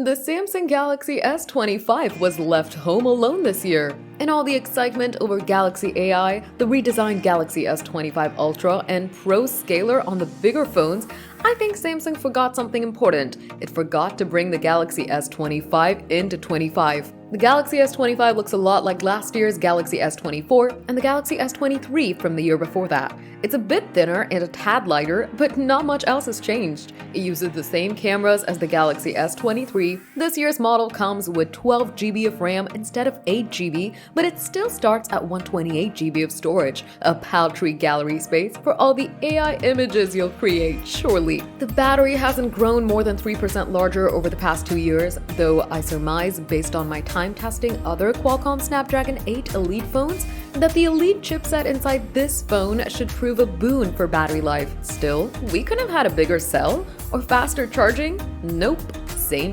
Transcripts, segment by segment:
The Samsung Galaxy S25 was left home alone this year. In all the excitement over Galaxy AI, the redesigned Galaxy S25 Ultra, and Pro Scaler on the bigger phones, I think Samsung forgot something important. It forgot to bring the Galaxy S25 into 25. The Galaxy S25 looks a lot like last year's Galaxy S24 and the Galaxy S23 from the year before that. It's a bit thinner and a tad lighter, but not much else has changed. It uses the same cameras as the Galaxy S23. This year's model comes with 12 GB of RAM instead of 8 GB, but it still starts at 128 GB of storage, a paltry gallery space for all the AI images you'll create, surely. The battery hasn't grown more than 3% larger over the past 2 years, though I surmise, based on my time testing other Qualcomm Snapdragon 8 Elite phones, that the Elite chipset inside this phone should prove a boon for battery life. Still, we couldn't have had a bigger cell? Or faster charging? Nope.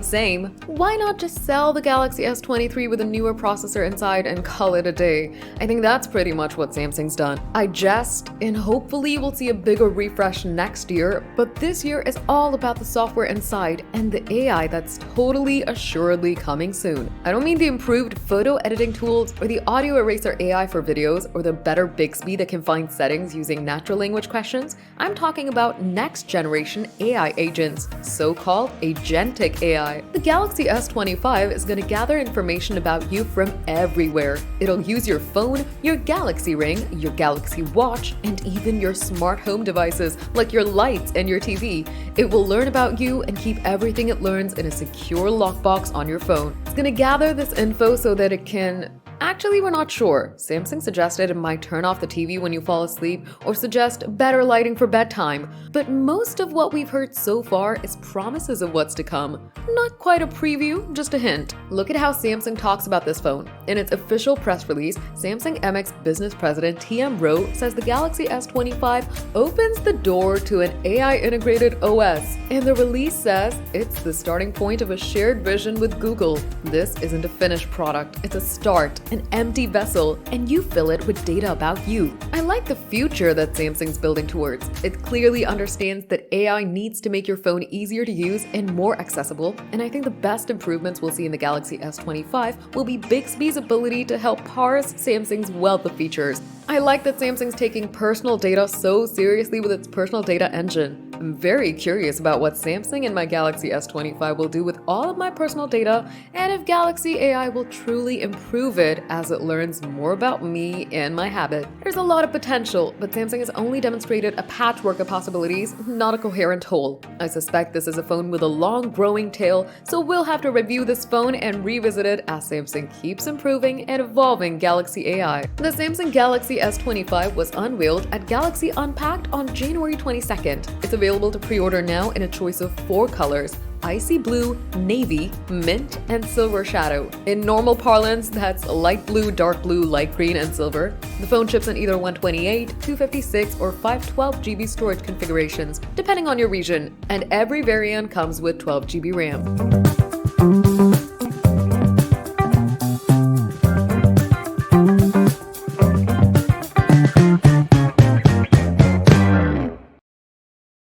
Same. Why not just sell the Galaxy S23 with a newer processor inside and call it a day? I think that's pretty much what Samsung's done. I jest, and hopefully we'll see a bigger refresh next year, but this year is all about the software inside and the AI that's totally assuredly coming soon. I don't mean the improved photo editing tools or the audio eraser AI for videos or the better Bixby that can find settings using natural language questions. I'm talking about next generation AI agents, so-called agentic AI. The Galaxy S25 is going to gather information about you from everywhere. It'll use your phone, your Galaxy Ring, your Galaxy Watch, and even your smart home devices like your lights and your TV. It will learn about you and keep everything it learns in a secure lockbox on your phone. It's going to gather this info so that it can... Actually, we're not sure. Samsung suggested it might turn off the TV when you fall asleep or suggest better lighting for bedtime. But most of what we've heard so far is promises of what's to come. Not quite a preview, just a hint. Look at how Samsung talks about this phone. In its official press release, Samsung MX business president TM Rowe says the Galaxy S25 opens the door to an AI-integrated OS. And the release says it's the starting point of a shared vision with Google. This isn't a finished product, it's a start. An empty vessel, and you fill it with data about you. I like the future that Samsung's building towards. It clearly understands that AI needs to make your phone easier to use and more accessible, and I think the best improvements we'll see in the Galaxy S25 will be Bixby's ability to help parse Samsung's wealth of features. I like that Samsung's taking personal data so seriously with its personal data engine. I'm very curious about what Samsung and my Galaxy S25 will do with all of my personal data, and if Galaxy AI will truly improve it as it learns more about me and my habit. There's a lot of potential, but Samsung has only demonstrated a patchwork of possibilities, not a coherent whole. I suspect this is a phone with a long growing tail, so we'll have to review this phone and revisit it as Samsung keeps improving and evolving Galaxy AI. The Samsung Galaxy S25 was unveiled at Galaxy Unpacked on January 22nd. It's available to pre-order now in a choice of 4 colors: icy blue, navy, mint, and silver shadow. In normal parlance, that's light blue, dark blue, light green, and silver. The phone ships in either 128, 256, or 512 GB storage configurations, depending on your region, and every variant comes with 12 GB RAM.